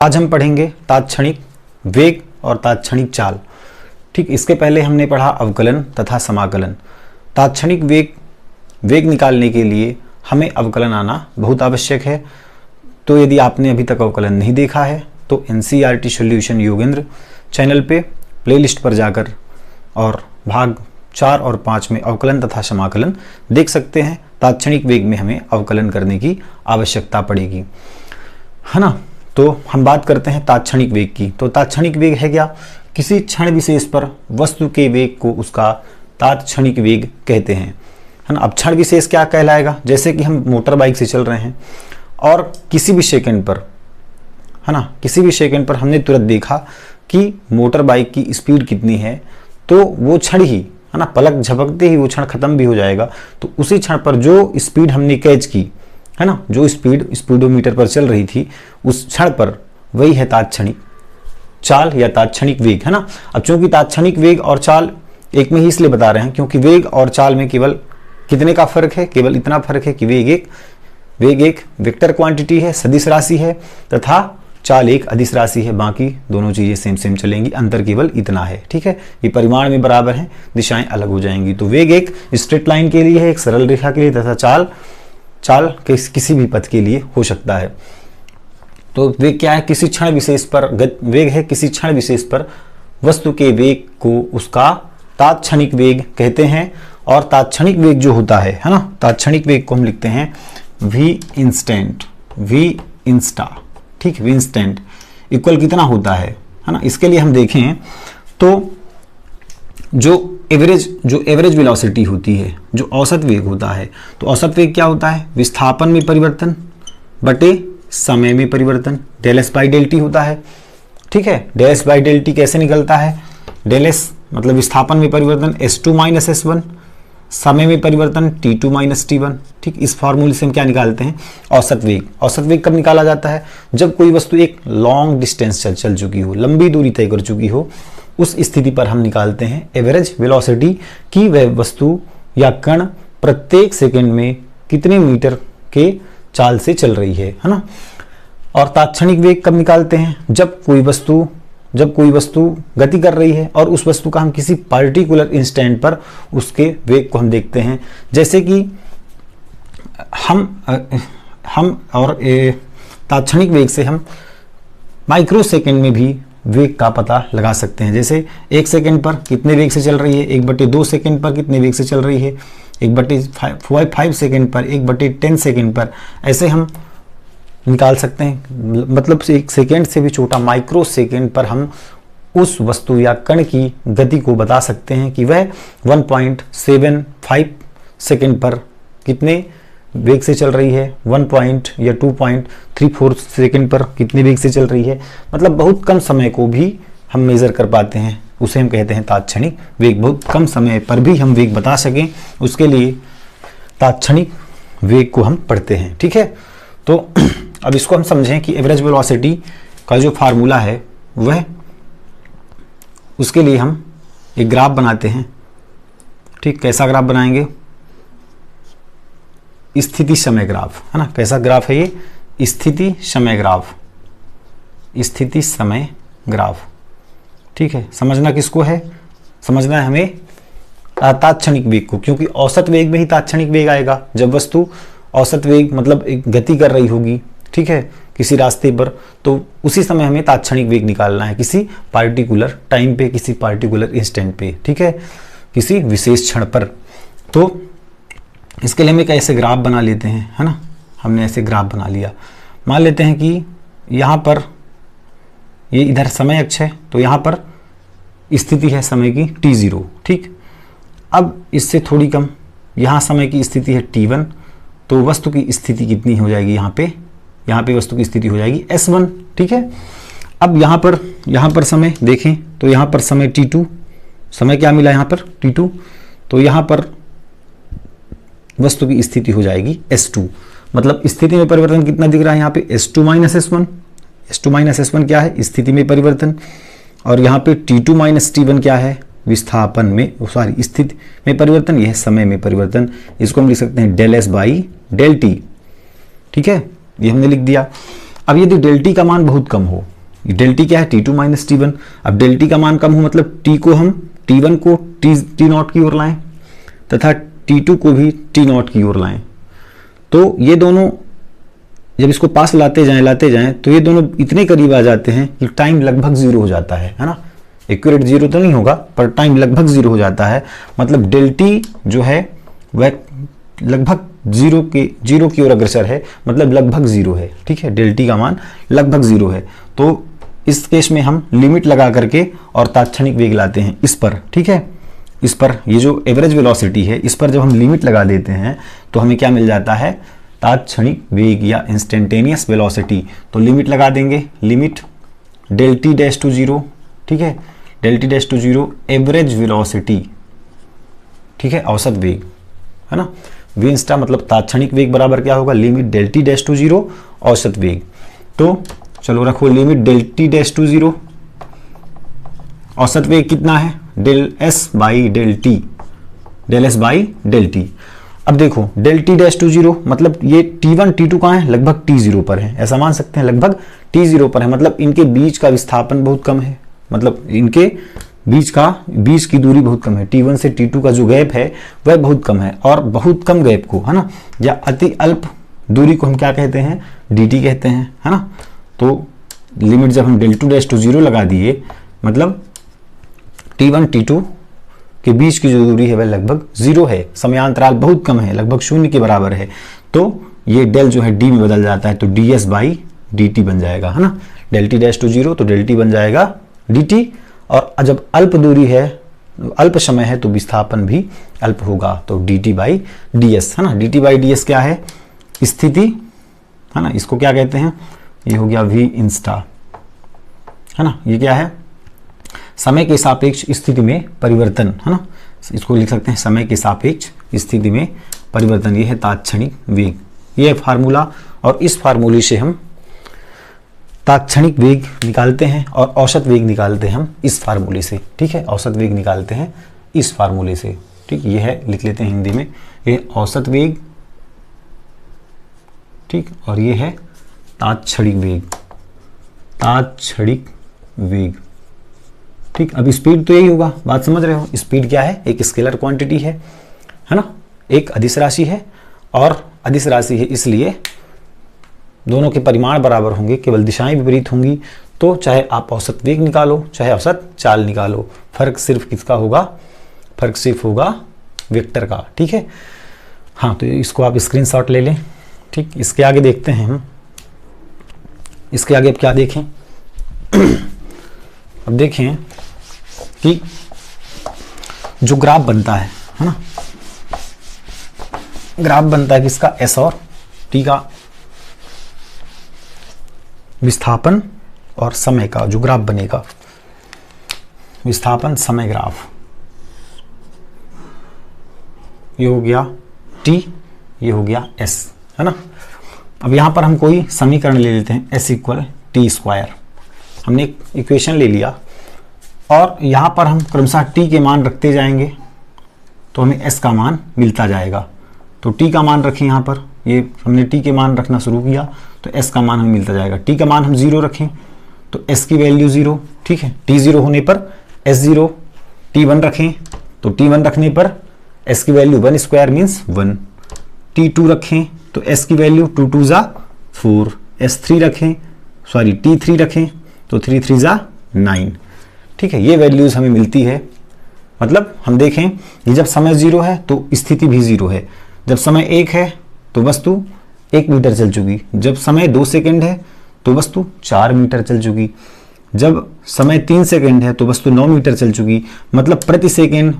आज हम पढ़ेंगे तात्क्षणिक वेग और तात्क्षणिक चाल। ठीक, इसके पहले हमने पढ़ा अवकलन तथा समाकलन। तात्क्षणिक वेग निकालने के लिए हमें अवकलन आना बहुत आवश्यक है। तो यदि आपने अभी तक अवकलन नहीं देखा है तो NCERT सॉल्यूशन योगेंद्र चैनल पे प्लेलिस्ट पर जाकर और भाग 4 और 5 में अवकलन तथा समाकलन देख सकते हैं। तात्क्षणिक वेग में हमें अवकलन करने की आवश्यकता पड़ेगी, है ना। तो हम बात करते हैं तात्क्षणिक वेग की। तो तात्क्षणिक वेग है क्या? किसी क्षण विशेष पर वस्तु के वेग को उसका तात्क्षणिक वेग कहते हैं, है ना। अब क्षण विशेष क्या कहलाएगा? जैसे कि हम मोटर बाइक से चल रहे हैं और किसी भी सेकंड पर, है ना, किसी भी सेकंड पर हमने तुरंत देखा कि मोटर बाइक की स्पीड कितनी है, तो वो क्षण ही, है ना, पलक झपकते ही वो क्षण खत्म भी हो जाएगा। तो उसी क्षण पर जो स्पीड हमने कैच की, है ना, जो स्पीड स्पीडोमीटर पर चल रही थी, उस क्षण पर वही है तात्क्षणिक चाल या तात्क्षणिक वेग, है ना। अब चूंकि तात्क्षणिक वेग और चाल एक में ही इसलिए बता रहे हैं क्योंकि वेग और चाल में केवल कितने का फर्क है? केवल इतना फर्क है कि वेग एक वेक्टर क्वांटिटी है, सदिश राशि है, तथा चाल एक अदिश राशि है। बाकी दोनों चीजें सेम चलेंगी, अंतर केवल इतना है। ठीक है, ये परिमाण में बराबर हैं, दिशाएं अलग हो जाएंगी। तो वेग एक स्ट्रेट लाइन के लिए है, एक सरल रेखा के लिए, तथा चाल किसी भी पथ के लिए हो सकता है। तो वेग क्या है? किसी क्षण विशेष पर वेग है किसी क्षण विशेष पर वस्तु के वेग को उसका तात्क्षणिक वेग कहते हैं। और तात्क्षणिक वेग जो होता है ना, तात्क्षणिक वेग को हम लिखते हैं v इंस्टेंट, v इंस्टा। ठीक, v इंस्टेंट इक्वल कितना होता है ना। इसके लिए हम देखें तो जो एवरेज वेलोसिटी होती है, जो औसत वेग होता है, तो औसत वेग क्या होता है? विस्थापन में परिवर्तन बटे समय में परिवर्तन, del S by del T होता है। ठीक है, del S by del T कैसे निकलता है? डेल एस मतलब विस्थापन में परिवर्तन S2 माइनस S1, समय में परिवर्तन T2 माइनस T1। ठीक, इस फॉर्मूले से हम क्या निकालते हैं? औसत वेग। औसत वेग कब निकाला जाता है? जब कोई वस्तु एक लॉन्ग डिस्टेंस चल चुकी हो, लंबी दूरी तय कर चुकी हो, उस स्थिति पर हम निकालते हैं एवरेज वेलोसिटी कि वह वस्तु या कण प्रत्येक सेकंड में कितने मीटर के चाल से चल रही है ना। और तात्क्षणिक वेग कब निकालते हैं? जब कोई वस्तु गति कर रही है और उस वस्तु का हम किसी पार्टिकुलर इंस्टेंट पर उसके वेग को हम देखते हैं। जैसे कि हम और तात्क्षणिक वेग से हम माइक्रो सेकंड में भी वेग का पता लगा सकते हैं। जैसे 1 सेकंड पर कितने वेग से चल रही है, 1/2 सेकंड पर कितने वेग से चल रही है, 1/5 सेकंड पर, 1/10 सेकंड पर, ऐसे हम निकाल सकते हैं। मतलब 1 सेकंड से भी छोटा माइक्रो सेकंड पर हम उस वस्तु या कण की गति को बता सकते हैं कि वह 1.75 सेकंड पर कितने वेग से चल रही है, 2.34 सेकंड पर कितने वेग से चल रही है। मतलब बहुत कम समय को भी हम मेजर कर पाते हैं, उसे हम कहते हैं तात्क्षणिक वेग। बहुत कम समय पर भी हम वेग बता सकें, उसके लिए तात्क्षणिक वेग को हम पढ़ते हैं। ठीक है, तो अब इसको हम समझें कि एवरेज वेलोसिटी का जो फार्मूला है वह, उसके लिए हम एक ग्राफ बनाते हैं। ठीक, कैसा ग्राफ बनाएंगे? स्थिति समय ग्राफ, है ना। कैसा ग्राफ है ये? स्थिति समय ग्राफ, स्थिति समय ग्राफ। ठीक है, समझना किसको है? समझना है हमें तात्क्षणिक वेग को, क्योंकि औसत वेग में ही तात्क्षणिक वेग आएगा। जब वस्तु औसत वेग मतलब एक गति कर रही होगी, ठीक है, किसी रास्ते पर, तो उसी समय हमें तात्क्षणिक वेग निकालना है, किसी पार्टिकुलर टाइम पे, किसी पार्टिकुलर इंस्टेंट पे। ठीक है, किसी विशेष क्षण पर। तो इसके लिए हम एक ऐसे ग्राफ बना लेते हैं, है ना। हमने ऐसे ग्राफ बना लिया। मान लेते हैं कि यहाँ पर ये इधर समय अक्ष है, तो यहाँ पर स्थिति है समय की T0। ठीक, अब इससे थोड़ी कम यहाँ समय की स्थिति है T1, तो वस्तु की स्थिति कितनी हो जाएगी? यहाँ पे वस्तु की स्थिति हो जाएगी S1। ठीक है, अब यहाँ पर समय देखें तो यहाँ पर समय T2, समय क्या मिला यहाँ पर? T2। तो यहाँ पर वस्तु की स्थिति हो जाएगी S2। मतलब स्थिति में परिवर्तन कितना दिख रहा है यहाँ पे? S2 minus S1। S2 minus S1 क्या है? स्थिति में परिवर्तन। और यहाँ पे T2 माइनस T1 क्या है? विस्थापन में, स्थिति में परिवर्तन। यह समय में परिवर्तन। इसको हम लिख सकते हैं del S by del T. ठीक है, ये हमने लिख दिया। अब यदि डेल टी का मान बहुत कम हो, डेल टी क्या है, T2 माइनस T1, अब डेल टी का मान कम हो मतलब T को हम T1 को T नॉट की ओर लाएं तथा T2 को भी T नॉट की ओर लाएं, तो ये दोनों जब इसको पास लाते जाएं तो ये दोनों इतने करीब आ जाते हैं कि टाइम लगभग जीरो हो जाता है ना। एक्यूरेट जीरो तो नहीं होगा पर टाइम लगभग जीरो हो जाता है, मतलब डेल टी जो है वह लगभग जीरो की ओर अग्रसर है, मतलब लगभग जीरो है। ठीक है, डेल टी का मान लगभग जीरो है। तो इस केस में हम लिमिट लगा करके और तात्क्षणिक वेग लाते हैं इस पर। ठीक है, इस पर ये जो एवरेज वेलोसिटी है इस पर जब हम लिमिट लगा देते हैं तो हमें क्या मिल जाता है, तात्क्षणिक वेग या इंस्टेंटेनियस वेलोसिटी। तो लिमिट लगा देंगे, limit del T dash to zero. ठीक है, del T dash to zero average velocity, ठीक है, औसत वेग है ना। वी इंस्टा मतलब तात्क्षणिक वेग बराबर क्या होगा, limit del T dash to zero औसत वेग। तो चलो रखो limit del T dash to zero, औसत वेग कितना है, del S by del T, del S by del T. अब देखो del T dash to zero मतलब ये T1 T2 कहाँ है, लगभग T0 पर है, ऐसा मान सकते हैं लगभग T0 पर है, मतलब इनके बीच का विस्थापन बहुत कम है, मतलब इनके बीच की दूरी बहुत कम है। T1 से T2 का जो गैप है वह बहुत कम है, और बहुत कम गैप को है ना या अति अल्प दूरी को हम क्या कहते हैं, dt कहते हैं, है ना। तो लिमिट जब हम del to dash to zero लगा दिए मतलब T1 T2 के बीच की जो दूरी है वह लगभग जीरो है, समयांतराल बहुत कम है, लगभग शून्य के बराबर है। तो ये डेल जो है डी में बदल जाता है, तो ds बाई डी टी बन जाएगा, है ना। Del T dash to zero तो डेल टी बन जाएगा dt, और जब अल्प दूरी है, अल्प समय है तो विस्थापन भी अल्प होगा, तो dt बाई ds, है ना। dt बाई ds क्या है, स्थिति, है ना, इसको क्या कहते हैं, ये हो गया v इंस्टा, है ना। ये क्या है, समय के सापेक्ष स्थिति में परिवर्तन, है ना, इसको लिख सकते हैं समय के सापेक्ष स्थिति में परिवर्तन। ये है तात्क्षणिक वेग, ये है फार्मूला, और इस फार्मूले से हम तात्क्षणिक वेग निकालते हैं और औसत वेग निकालते हैं हम इस फार्मूले से। ठीक है, औसत वेग निकालते हैं इस फार्मूले से। ठीक, ये है, लिख लेते हैं हिंदी में, ये औसत वेग, ठीक, और ये है तात्क्षणिक वेग, तात्क्षणिक वेग। ठीक, अब स्पीड तो यही होगा, बात समझ रहे हो। स्पीड क्या है, एक स्केलर क्वांटिटी है ना, एक अदिश राशि है, और अदिश राशि है इसलिए दोनों के परिमाण बराबर होंगे, केवल दिशाएं विपरीत होंगी। तो चाहे आप औसत वेग निकालो चाहे औसत चाल निकालो, फर्क सिर्फ किसका होगा, फर्क सिर्फ होगा वेक्टर का। ठीक है, हाँ, तो इसको आप स्क्रीनशॉट ले लें। ठीक, इसके आगे देखते हैं हम, इसके आगे अब क्या देखें अब देखें कि जो ग्राफ बनता है ना, ग्राफ बनता है किसका, एस और टी का, विस्थापन और समय का जो ग्राफ बनेगा, विस्थापन समय ग्राफ, ये हो गया टी, ये हो गया एस, है ना। अब यहां पर हम कोई समीकरण ले लेते हैं, एस इक्वल टी स्क्वायर, हमने एक इक्वेशन ले लिया, और यहां पर हम क्रमशः टी के मान रखते जाएंगे तो हमें एस का मान मिलता जाएगा। तो टी का मान रखें, यहाँ पर ये हमने टी के मान रखना शुरू किया तो एस का मान हमें मिलता जाएगा। टी का मान हम 0 रखें तो एस की वैल्यू 0, ठीक है, टी 0 होने पर एस 0। टी 1 रखें तो टी 1 रखने पर एस की वैल्यू 1 स्क्वायर मीन्स 1। टी 2 रखें तो एस की वैल्यू 2 2 जा 4। एस 3 रखें, सॉरी टी 3 रखें तो 3 3 जा 9। ठीक है, ये वैल्यूज हमें मिलती है। मतलब हम देखें कि जब समय 0 है तो स्थिति भी 0 है, जब समय 1 है तो वस्तु 1 मीटर चल चुकी, जब समय 2 सेकंड है तो वस्तु 4 मीटर चल चुकी, जब समय 3 सेकंड है तो वस्तु 9 मीटर चल चुकी। मतलब प्रति सेकंड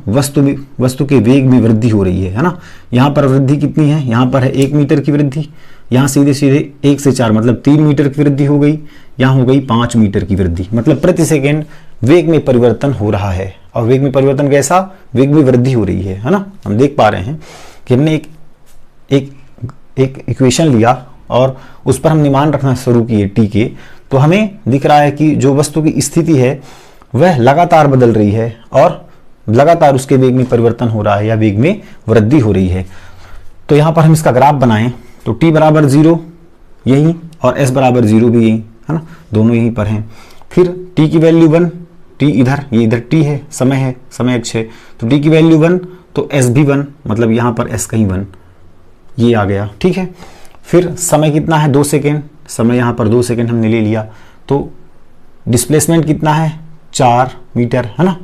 वस्तु के वेग में वृद्धि हो रही है ना। यहाँ पर वृद्धि कितनी है, यहाँ पर है 1 मीटर की वृद्धि, यहाँ सीधे सीधे 1 से 4 मतलब 3 मीटर की वृद्धि हो गई, यहाँ हो गई 5 मीटर की वृद्धि। मतलब प्रति सेकंड वेग में परिवर्तन हो रहा है। और वेग में परिवर्तन कैसा, वेग में वृद्धि हो रही है ना। हम देख पा रहे हैं कि हमने एक इक्वेशन लिया और उस पर हम निमान रखना शुरू किए टी के, तो हमें दिख रहा है कि जो वस्तु की स्थिति है वह लगातार बदल रही है और लगातार उसके वेग में परिवर्तन हो रहा है या वेग में वृद्धि हो रही है। तो यहाँ पर हम इसका ग्राफ बनाएं तो t बराबर 0 यही, और s बराबर 0 भी यही, है ना, दोनों यहीं पर हैं। फिर t की वैल्यू 1, t इधर, ये इधर t है, समय अक्ष है, तो t की वैल्यू 1 तो s भी 1, मतलब यहाँ पर s कहीं 1, ये आ गया, ठीक है। फिर समय कितना है 2 सेकेंड, समय यहाँ पर 2 सेकेंड हमने ले लिया, तो डिस्प्लेसमेंट कितना है 4 मीटर, है ना,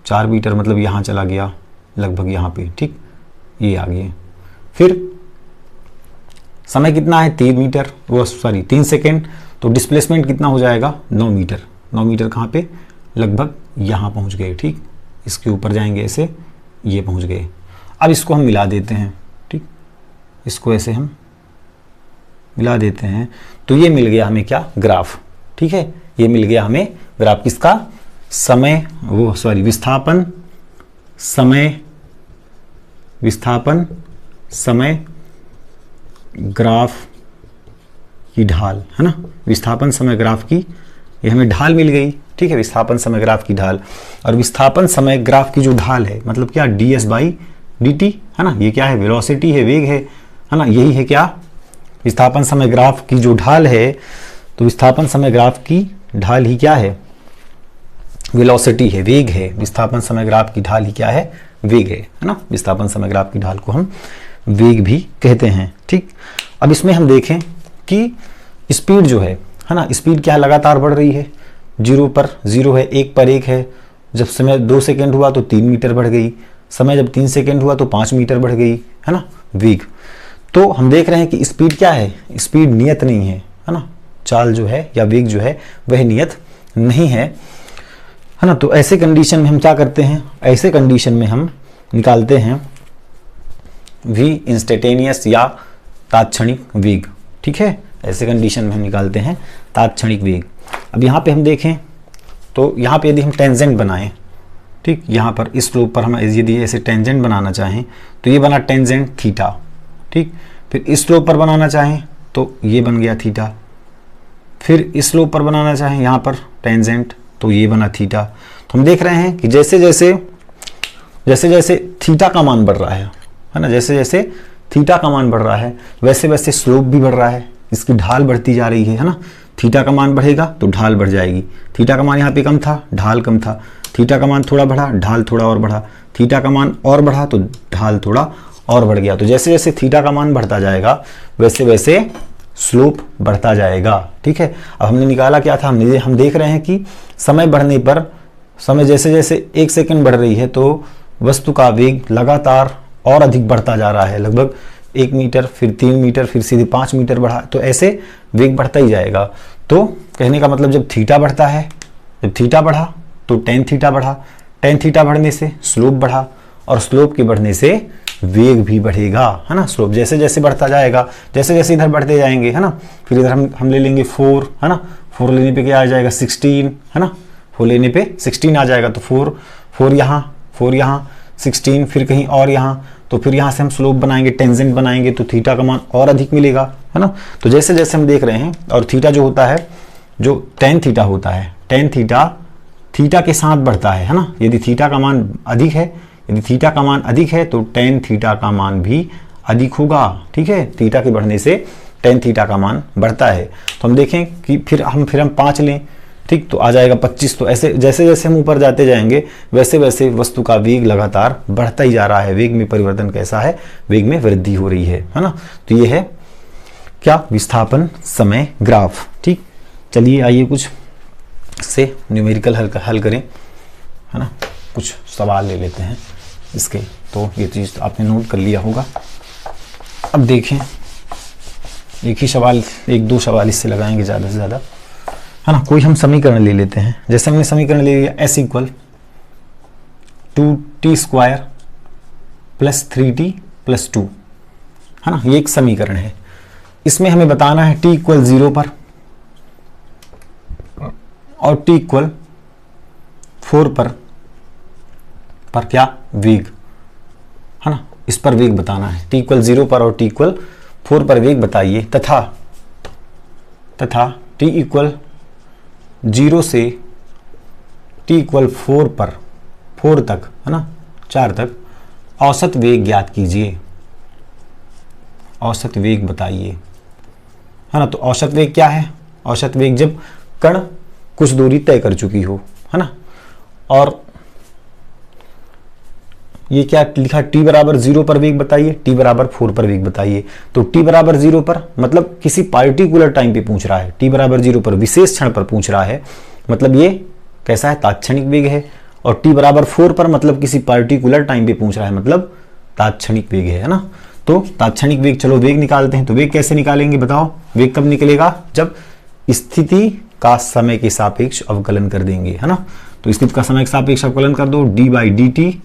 4 मीटर मतलब यहाँ चला गया लगभग यहाँ पे, ठीक, ये आ गए। फिर समय कितना है 3 मीटर, वो सॉरी 3 सेकेंड, तो डिस्प्लेसमेंट कितना हो जाएगा 9 मीटर, 9 मीटर कहाँ पे, लगभग यहाँ पहुँच गए, ठीक, इसके ऊपर जाएंगे ऐसे, ये पहुँच गए। अब इसको हम मिला देते हैं, ठीक, इसको ऐसे हम मिला देते हैं, तो ये मिल गया हमें क्या, ग्राफ, ठीक है, ये मिल गया हमें ग्राफ किसका, समय, वो सॉरी विस्थापन समय ग्राफ की ढाल, है ना, विस्थापन समय ग्राफ की, ये हमें ढाल मिल गई, ठीक है, विस्थापन समय ग्राफ की ढाल। और विस्थापन समय ग्राफ की जो ढाल है मतलब क्या, ds/dt, है ना, ये क्या है, वेलोसिटी है, वेग है ना, यही है क्या, विस्थापन समय ग्राफ की जो ढाल है, तो विस्थापन समय ग्राफ की ढाल ही क्या है, वेलोसिटी है, वेग है। विस्थापन समय ग्राफ की ढाल ही क्या है, वेग है ना, विस्थापन समय ग्राफ की ढाल को हम वेग भी कहते हैं, ठीक। अब इसमें हम देखें कि स्पीड जो है ना, स्पीड क्या लगातार बढ़ रही है, 0 पर 0 है, 1 पर 1 है, जब समय 2 सेकेंड हुआ तो 3 मीटर बढ़ गई, समय जब 3 सेकेंड हुआ तो 5 मीटर बढ़ गई, है ना, वेग। तो हम देख रहे हैं कि स्पीड क्या है, स्पीड नियत नहीं है ना, चाल जो है या वेग जो है वह नियत नहीं है ना। तो ऐसे कंडीशन में हम क्या करते हैं, ऐसे कंडीशन में हम निकालते हैं v इंस्टेंटेनियस या तात्क्षणिक वेग, ठीक है, ऐसे कंडीशन में हम निकालते हैं तात्क्षणिक वेग। अब यहाँ पे हम देखें तो यहाँ पे यदि हम टेंजेंट बनाएं, ठीक, यहाँ पर इस स्लोप पर हम यदि ऐसे टेंजेंट बनाना चाहें तो ये बना टेंजेंट थीटा, ठीक। फिर इस स्लोप पर बनाना चाहें तो ये बन गया थीटा, फिर इस स्लोप पर बनाना चाहें यहाँ पर टेंजेंट तो ये बना थीटा। तो हम देख रहे हैं कि जैसे जैसे थीटा का मान बढ़ रहा है ना, जैसे जैसे थीटा का मान बढ़ रहा है वैसे वैसे स्लोप भी बढ़ रहा है, इसकी ढाल बढ़ती जा रही है ना, थीटा का मान बढ़ेगा तो ढाल बढ़ जाएगी, थीटा का मान यहाँ पे कम था, ढाल कम था, थीटा का मान थोड़ा बढ़ा, ढाल थोड़ा और बढ़ा, थीटा का मान और बढ़ा तो ढाल थोड़ा और बढ़ गया। तो जैसे जैसे थीटा का मान बढ़ता जाएगा वैसे वैसे स्लोप बढ़ता जाएगा, ठीक है। अब हमने निकाला क्या था, हम देख रहे हैं कि समय बढ़ने पर, समय जैसे जैसे 1 सेकंड बढ़ रही है तो वस्तु का वेग लगातार और अधिक बढ़ता जा रहा है, लगभग 1 मीटर, फिर 3 मीटर, फिर सीधे 5 मीटर बढ़ा, तो ऐसे वेग बढ़ता ही जाएगा। तो कहने का मतलब जब थीटा बढ़ता है, जब थीटा बढ़ा तो टेन थीटा बढ़ा, टेन थीटा बढ़ने से स्लोप बढ़ा, और स्लोप के बढ़ने से वेग भी बढ़ेगा, है ना। स्लोप जैसे जैसे बढ़ता जाएगा, जैसे जैसे इधर बढ़ते जाएंगे, है ना, फिर इधर हम ले लेंगे 4, है ना, 4 लेने पे क्या आ जाएगा 16, है ना, 4 लेने पे 16 आ जाएगा, तो 4 यहाँ 16, फिर कहीं और यहाँ, तो फिर यहाँ से हम स्लोप बनाएंगे, टेंजेंट बनाएंगे तो थीटा का मान और अधिक मिलेगा, है ना। तो जैसे जैसे हम देख रहे हैं, और थीटा जो होता है, जो टेन थीटा होता है, टेन थीटा के साथ बढ़ता है ना, यदि थीटा का मान अधिक है, यदि थीटा का मान अधिक है तो टेन थीटा का मान भी अधिक होगा, ठीक है, थीटा के बढ़ने से टेन थीटा का मान बढ़ता है। तो हम देखें कि फिर हम 5 लें, ठीक, तो आ जाएगा 25। तो ऐसे जैसे जैसे हम ऊपर जाते जाएंगे वैसे वैसे वस्तु का वेग लगातार बढ़ता ही जा रहा है, वेग में परिवर्तन कैसा है, वेग में वृद्धि हो रही है ना। तो ये है क्या, विस्थापन समय ग्राफ, ठीक। चलिए आइए कुछ से न्यूमेरिकल हल करें, है ना, कुछ सवाल ले लेते हैं इसके। तो ये चीज़ आपने नोट कर लिया होगा। अब देखें, एक ही सवाल, 1-2 सवाल इससे लगाएंगे ज़्यादा से ज़्यादा, है ना। कोई हम समीकरण ले लेते हैं, जैसे हमने समीकरण ले लिया s = 2t² + 3t + 2, है ना, ये एक समीकरण है। इसमें हमें बताना है t = 0 पर और t = 4 पर क्या, वेग, है ना, इस पर वेग बताना है। t = 0 पर और t = 4 पर वेग बताइए, तथा t = 0 से t = 4 पर, 4 तक, है ना, 4 तक औसत वेग ज्ञात कीजिए, औसत वेग बताइए, है ना। तो औसत वेग क्या है? औसत वेग जब कण कुछ दूरी तय कर चुकी हो, है ना। और ये क्या लिखा, t बराबर 0 पर वेग बताइए, t बराबर 4 पर वेग बताइए। तो t बराबर 0 पर मतलब किसी पार्टिकुलर टाइम पे पूछ रहा है, t बराबर 0 पर विशेष क्षण पर पूछ रहा है, मतलब ये कैसा है, तात्क्षणिक वेग है। और t बराबर 4 पर मतलब किसी पार्टिकुलर टाइम पे पूछ रहा है, मतलब तात्क्षणिक वेग है ना। तो तात्क्षणिक वेग, चलो वेग निकालते हैं। तो वेग कैसे निकालेंगे बताओ? वेग कब निकलेगा? जब स्थिति का समय के सापेक्ष अवकलन कर देंगे, है ना। तो स्थिति का समय के सापेक्ष अवकलन कर दो, D by D T,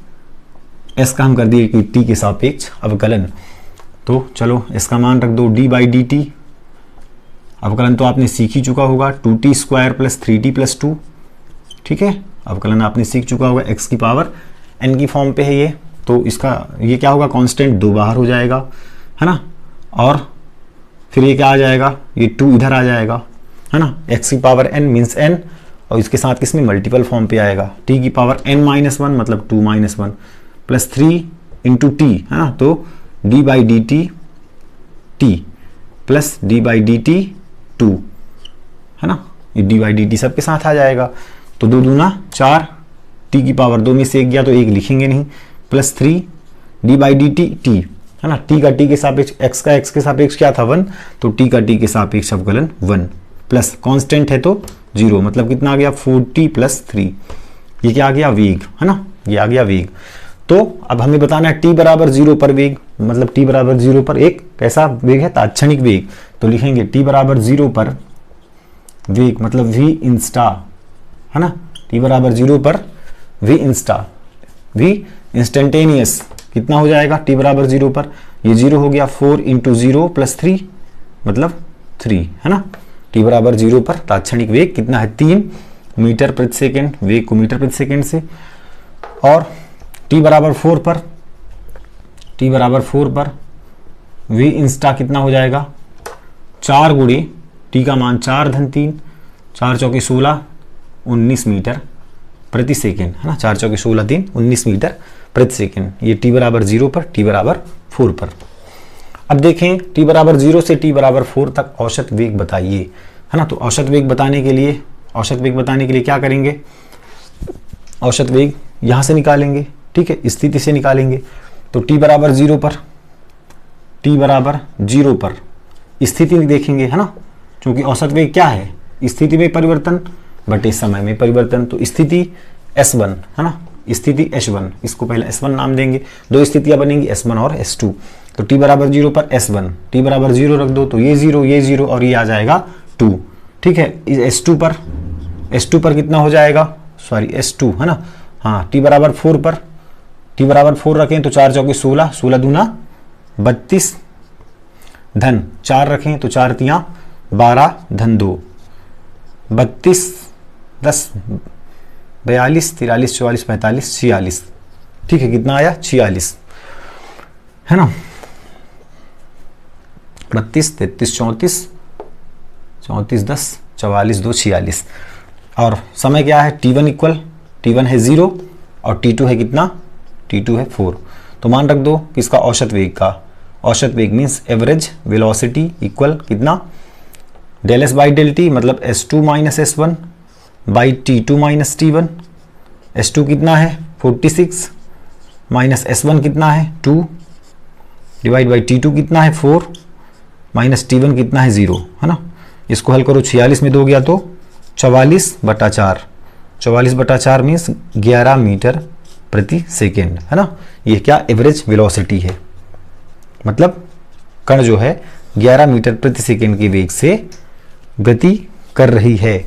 S का हम कर दिए कि टी के सापेक्ष अवकलन। तो चलो इसका मान रख दो डी बाई डी टी। अवकलन तो आपने सीख ही चुका होगा, 2t square plus 3t plus 2, ठीक है। अवकलन आपने सीख चुका होगा, x की पावर n की फॉर्म पे है ये। तो इसका ये क्या होगा, कांस्टेंट 2 बाहर हो जाएगा, है ना। और फिर ये क्या आ जाएगा, ये 2 इधर आ जाएगा, है ना। x की पावर n मीन्स n, और इसके साथ किसमें मल्टीपल फॉर्म पे आएगा, t की पावर n माइनस 1 मतलब 2 माइनस 1 प्लस 3 इंटू टी, है ना। तो d by D T T plus d by D T 2, है ना। ये d बाई डी टी सबके साथ आ जाएगा। तो 2 दूना 4, t की पावर 2 में से 1 गया तो 1 लिखेंगे नहीं, plus 3 d by D T T, है ना। t का t के सापेक्ष, x का x के सापेक्ष क्या था 1, तो t का t के सापेक्ष अवकलन 1, प्लस कांस्टेंट है तो 0, मतलब कितना आ गया 4t प्लस 3। ये क्या आ गया, वेग, है ना। ये आ गया वेग। तो अब हमें बताना है t बराबर 0 पर वेग, मतलब t बराबर 0 पर एक कैसा वेग है, तात्क्षणिक वेग। तो लिखेंगे t बराबर 0 पर वेग मतलब v इंस्टा, है ना। t बराबर 0 पर v इंस्टा, v इंस्टेंटेनियस कितना हो जाएगा t बराबर 0 पर, ये 0 हो गया, 4 इंटू 0 प्लस 3 मतलब 3, है ना। t बराबर 0 पर तात्क्षणिक वेग कितना है, 3 मीटर प्रति सेकेंड, वेग को मीटर प्रति सेकेंड से। और t बराबर 4 पर, t बराबर 4 पर v इंस्टा कितना हो जाएगा, 4 गुणे t का मान 4 धन 3, 4 चौके 16, 19 मीटर प्रति सेकेंड, है ना। 4 चौके 16 3, 19 मीटर प्रति सेकेंड। ये t बराबर 0 पर, t बराबर 4 पर। अब देखें t बराबर 0 से t बराबर 4 तक औसत वेग बताइए, है ना। तो औसत वेग बताने के लिए क्या करेंगे, औसत वेग यहां से निकालेंगे, ठीक है, स्थिति से निकालेंगे। तो t बराबर 0 पर, t बराबर 0 पर स्थिति देखेंगे, है ना। क्योंकि औसत वेग क्या है, स्थिति में परिवर्तन बटे समय में परिवर्तन। तो स्थिति S1, है ना, स्थिति S1, इसको पहले S1 नाम देंगे। 2 स्थितियां बनेंगी S1 और S2। तो t बराबर 0 पर S1, t बराबर 0 रख दो, तो ये 0 और ये आ जाएगा 2, ठीक है। S2 पर कितना हो जाएगा, सॉरी S2, है ना। हाँ, t बराबर 4 पर, t बराबर 4 रखें तो 4 चौके 16, 16 दूना 32 धन 4 रखें तो 4 तियां 12 धन 2, 32 10 42 43 44 45 46, ठीक है। कितना आया, 46, है ना। 32 33 34 34 10 44 2 46। और समय क्या है, t1 इक्वल, t1 है 0 और t2 है कितना, t2 है 4। तो मान रख दो किसका, औसत वेग का। औसत वेग मीन्स एवरेज वेलोसिटी इक्वल कितना, del S by del T, मतलब S2 minus S1 by T2 minus T1। S2 कितना है 46 माइनस S1 कितना है 2 डिवाइड बाई T2 कितना है 4 माइनस T1 कितना है 0, है ना। इसको हल करो, 46 में 2 गया तो 44/4, 44/4 मीन्स 11 मीटर प्रति सेकेंड, है ना। ये क्या, एवरेज वेलोसिटी है, मतलब कण जो है 11 मीटर प्रति सेकेंड के वेग से गति कर रही है।